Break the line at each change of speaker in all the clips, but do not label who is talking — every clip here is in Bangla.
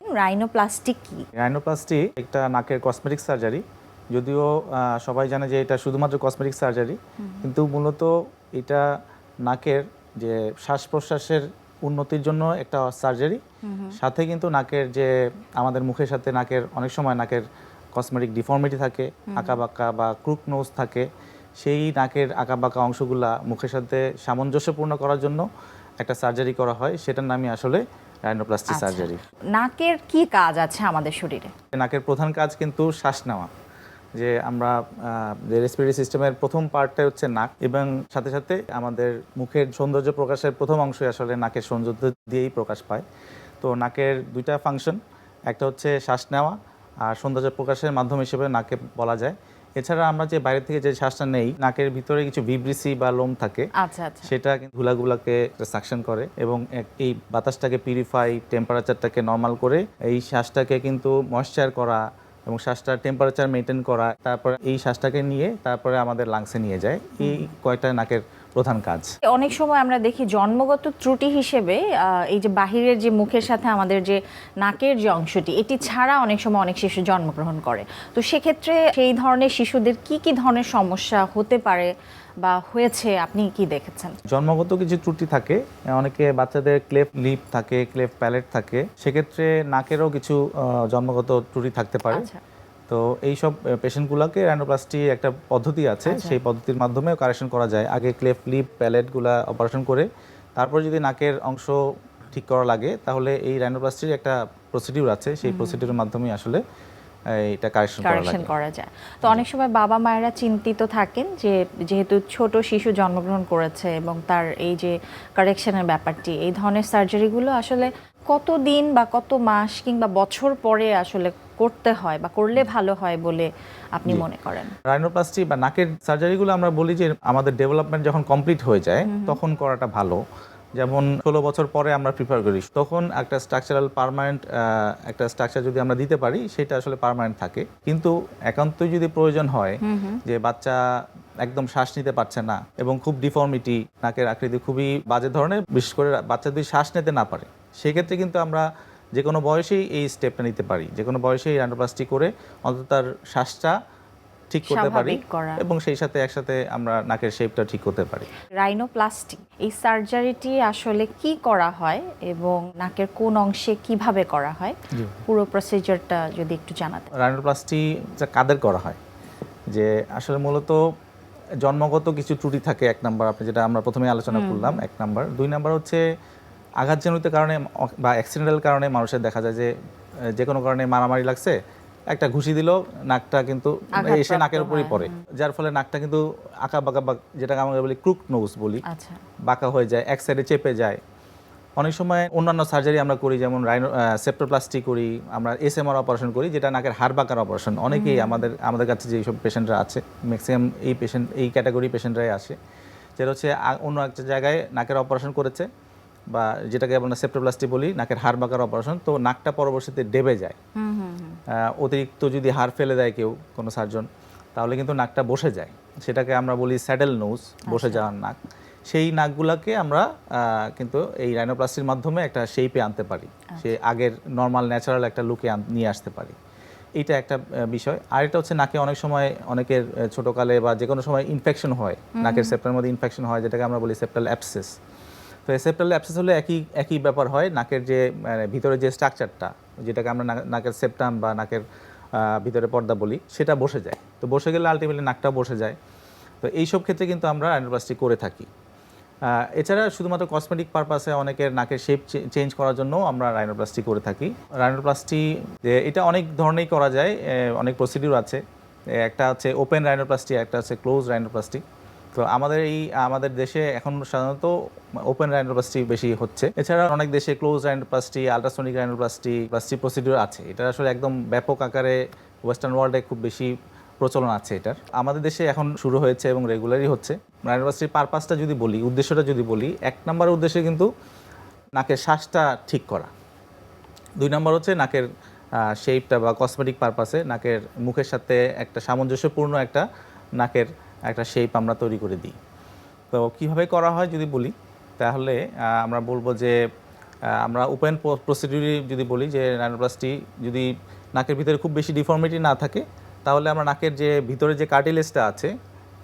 রাইনোপ্লাস্টি কি?
রাইনোপ্লাস্টি একটা নাকের কসমেটিক সার্জারি। যদিও সবাই জানে যে এটা শুধুমাত্র কসমেটিক সার্জারি, কিন্তু মূলত এটা নাকের যে শ্বাস প্রশ্বাসের উন্নতির জন্য একটা সার্জারি। সাথে কিন্তু নাকের যে আমাদের মুখের সাথে নাকের অনেক সময় নাকের কসমেটিক ডিফর্মিটি থাকে, আঁকাবাঁকা বা ক্রুক নোজ থাকে, সেই নাকের আঁকাবাঁকা অংশগুলা মুখের সাথে সামঞ্জস্যপূর্ণ করার জন্য একটা সার্জারি করা হয়, সেটার নামই আসলে রাইনোপ্লাস্টি সার্জারি।
নাকের কি কাজ আছে আমাদের শরীরে?
নাকের প্রধান কাজ কিন্তু শ্বাস নেওয়া। যে আমরা যে রেসপিরেটরি সিস্টেমের প্রথম পার্টটা হচ্ছে নাক, এবং সাথে সাথে আমাদের মুখের সৌন্দর্য প্রকাশের প্রথম অংশই আসলে নাকের সৌন্দর্য দিয়েই প্রকাশ পায়। তো নাকের দুইটা ফাংশন, একটা হচ্ছে শ্বাস নেওয়া আর সৌন্দর্য প্রকাশের মাধ্যম হিসেবে নাকে বলা যায়। এছাড়া আমরা যে বাইরে থেকে যে শ্বাসটা নেই, নাকের ভিতরে কিছু ভিব্রিসি বা লোম থাকে, সেটা ধুলাগুলাকে সাকশন করে এবং এই বাতাসটাকে পিউরিফাই, টেম্পারেচারটাকে নর্মাল করে এই শ্বাসটাকে কিন্তু ময়েশ্চার করা এবং শ্বাসটার টেম্পারেচার মেনটেন করা, তারপরে এই শ্বাসটাকে নিয়ে তারপরে আমাদের লাংসে নিয়ে যায়। এই কয়টা নাকের প্রধান কাজ।
অনেক সময় আমরা দেখি জন্মগত ত্রুটি হিসেবে এই যে বাহিরের যে মুখের সাথে আমাদের যে নাকের যে অংশটি, এটি ছাড়া অনেক সময় অনেক শিশু জন্মগ্রহণ করে। তো সেক্ষেত্রে সেই ধরনের শিশুদের কি কি ধরনের সমস্যা হতে পারে বা হয়েছে আপনি কি দেখেছেন?
জন্মগত কিছু ত্রুটি থাকে, অনেকে বাচ্চাদের ক্লেফট লিপ থাকে, ক্লেফট প্যালেট থাকে, সেক্ষেত্রে নাকেরও কিছু জন্মগত ত্রুটি থাকতে পারে। তো এইসব পেশেন্টগুলোকে রাইনোপ্লাস্টি একটা পদ্ধতি আছে, সেই পদ্ধতির মাধ্যমে কারেকশন করা যায়। আগে ক্লেফট লিপ প্যালেটগুলা অপারেশন করে তারপর যদি নাকের অংশ ঠিক করা লাগে, তাহলে এই রাইনোপ্লাস্টির একটা প্রসিডিউর আছে, সেই প্রসিডিউরের মাধ্যমে আসলে এটা কারেকশন
করা যায়। তো অনেক সময় বাবা মায়েরা চিন্তিত থাকেন যে যেহেতু ছোট শিশু জন্মগ্রহণ করেছে এবং তার এই যে কারেকশনের ব্যাপারটি, এই ধরনের সার্জারিগুলো আসলে কত দিন বা কত মাস কিংবা বছর পরে আসলে করতে হয় বা করলে ভালো হয় বলে আপনি মনে করেন?
রাইনোপ্লাস্টি বা নাকের সার্জারিগুলো আমরা বলি যে আমাদের ডেভেলপমেন্ট যখন কমপ্লিট হয়ে যায় তখন করাটা ভালো। যেমন 16 বছর পরে আমরা প্রিফার করি, তখন একটা স্ট্রাকচারাল পার্মানেন্ট একটা স্ট্রাকচার যদি আমরা দিতে পারি, সেটা আসলে পার্মানেন্ট থাকে। কিন্তু একান্তই যদি প্রয়োজন হয় যে বাচ্চা একদম শ্বাস নিতে পারছে না এবং খুব ডিফর্মিটি, নাকের আকৃতি খুবই বাজে ধরনের, বিশেষ করে বাচ্চা যদি শ্বাস নিতে না পারে, সেক্ষেত্রে কিন্তু আমরা যে কোনো বয়সেই এই স্টেপটা নিতে পারি। যে কোনো বয়সেই রাইনোপ্লাস্টি করে অন্তত তার শ্বাসটা ঠিক করতে পারি এবং সেই সাথে একসাথে আমরা নাকের শেপটা ঠিক করতে পারি।
রাইনোপ্লাস্টি এই সার্জারিটি আসলে কি করা হয় এবং নাকের কোন অংশে কিভাবে করা হয়, পুরো প্রসিজারটা যদি একটু জানাতেন।
রাইনোপ্লাস্টি কাদের করা হয়, যে আসলে মূলত জন্মগত কিছু ত্রুটি থাকে, এক নাম্বার আপনি যেটা আমরা প্রথমে আলোচনা করলাম, এক নাম্বার। দুই নাম্বার হচ্ছে আঘাতজনিত কারণে বা অ্যাক্সিডেন্টাল কারণে মানুষের দেখা যায় যে কোনো কারণে মারামারি লাগছে, একটা ঘুষি দিল, নাকটা কিন্তু এসে নাকের উপরই পড়ে, যার ফলে নাকটা কিন্তু আঁকা বাঁকা বা যেটাকে আমরা বলি ক্রুক নোজ বলি, বাঁকা হয়ে যায়, এক সাইডে চেপে যায়। অনেক সময় অন্যান্য সার্জারি আমরা করি, যেমন সেপ্টোপ্লাস্টি করি, আমরা এসএমআর অপারেশন করি, যেটা নাকের হাড় বাঁকার অপারেশন। অনেকেই আমাদের কাছে যেসব পেশেন্টরা আছে, ম্যাক্সিমাম এই ক্যাটাগরি পেশেন্টরাই আসে, যেটা হচ্ছে অন্য একটা জায়গায় নাকের অপারেশন করেছে, বা যেটাকে আমরা সেপ্টোপ্লাস্টি বলি, নাকের হাড় বাঁকার অপারেশন। তো নাকটা পরবর্তীতে ডেবে যায়, অতিরিক্ত যদি হাড় ফেলে দেয় কেউ, কোনো সার্জন, তাহলে কিন্তু নাকটা বসে যায়, সেটাকে আমরা বলি স্যাডেল নোজ, বসে যাওয়ার নাক। সেই নাকগুলাকে আমরা কিন্তু এই রাইনোপ্লাস্টির মাধ্যমে একটা শেপে আনতে পারি, সে আগের নর্মাল ন্যাচারাল একটা লুকে নিয়ে আসতে পারি। এইটা একটা বিষয়। আর এটা হচ্ছে নাকে অনেক সময় অনেকের ছোটোকালে বা যে কোনো সময় ইনফেকশন হয়, নাকের সেপ্টার মধ্যে ইনফেকশন হয়, যেটাকে আমরা বলি সেপ্টাল অ্যাবসেস। তো এই সেপ্টাল অ্যাবসেস হলে একই ব্যাপার হয়, নাকের যে ভিতরে যে স্ট্রাকচারটা, যেটাকে আমরা নাকের সেপ্টাম বা নাকের ভিতরে পর্দা বলি, সেটা বসে যায়। তো বসে গেলে আলটিমেটলি নাকটাও বসে যায়। তো এইসব ক্ষেত্রে কিন্তু আমরা রাইনোপ্লাস্টি করে থাকি। এছাড়া শুধুমাত্র কসমেটিক পারপাসে অনেকের নাকের শেপ চেঞ্জ করার জন্য আমরা রাইনোপ্লাস্টি করে থাকি। রাইনোপ্লাস্টি এটা অনেক ধরনেরই করা যায়, অনেক প্রসিডিউর আছে। একটা হচ্ছে ওপেন রাইনোপ্লাস্টি, একটা হচ্ছে ক্লোজ রাইনোপ্লাস্টি। তো আমাদের দেশে এখন সাধারণত ওপেন রাইনোপ্লাস্টি বেশি হচ্ছে। এছাড়া অনেক দেশে close rhinoplasty, ultrasonic rhinoplasty procedure আছে। এটা আসলে একদম ব্যাপক আকারে ওয়েস্টার্ন ওয়ার্ল্ডে খুব বেশি প্রচলন আছে এটার। আমাদের দেশে এখন শুরু হয়েছে এবং রেগুলারই হচ্ছে। রাইনোপ্লাস্টির পারপাসটা যদি বলি, উদ্দেশ্যটা যদি বলি, এক নম্বর উদ্দেশ্যে কিন্তু নাকের শ্বাসটা ঠিক করা। দুই নম্বর হচ্ছে নাকের শেপটা বা কসমেটিক পারপাসে নাকের মুখের সাথে একটা সামঞ্জস্যপূর্ণ একটা নাকের একটা শেপ আমরা তৈরি করে দিই। তো কীভাবে করা হয় যদি বলি, তাহলে আমরা বলবো যে আমরা ওপেন প্রসিডিউরে যদি বলি যে রাইনোপ্লাস্টি যদি নাকের ভিতরে খুব বেশি ডিফর্মিটি না থাকে, তাহলে আমরা নাকের যে ভিতরে যে কার্টিলেজটা আছে,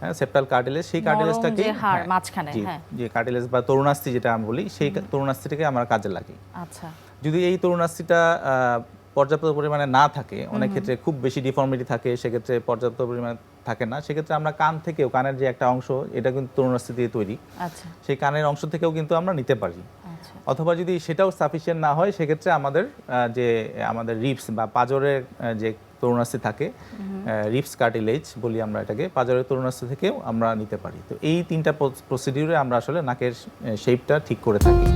হ্যাঁ, সেপ্টাল কার্টিলেজ, সেই কার্টিলেজটাকে
যে হাড় মাঝখানে, হ্যাঁ,
যে কার্টিলেজ বা তরুণাস্থি যেটা আমরা বলি, সেই তরুণাস্থিটাকে আমরা কাজে লাগি।
আচ্ছা।
যদি এই তরুণাস্থিটা পর্যাপ্ত পরিমাণে না থাকে, অনেক ক্ষেত্রে খুব বেশি ডিফর্মিটি থাকে, সেক্ষেত্রে পর্যাপ্ত পরিমাণে থাকে না, সেক্ষেত্রে আমরা কান থেকেও, কানের যে একটা অংশ এটা কিন্তু তরুণাস্থি দিয়ে তৈরি,
আচ্ছা
সেই কানের অংশ থেকেও কিন্তু আমরা নিতে পারি।
আচ্ছা
অথবা যদি সেটাও সাফিসিয়েন্ট না হয়, সেক্ষেত্রে আমাদের রিপস বা পাঁজরের যে তরুণাস্থি থাকে, রিপস কার্টিলেজ বলি আমরা এটাকে, পাঁজরের তরুণাস্থি থেকেও আমরা নিতে পারি। তো এই তিনটা প্রসিডিউরে আমরা আসলে নাকের শেপটা ঠিক করে থাকি।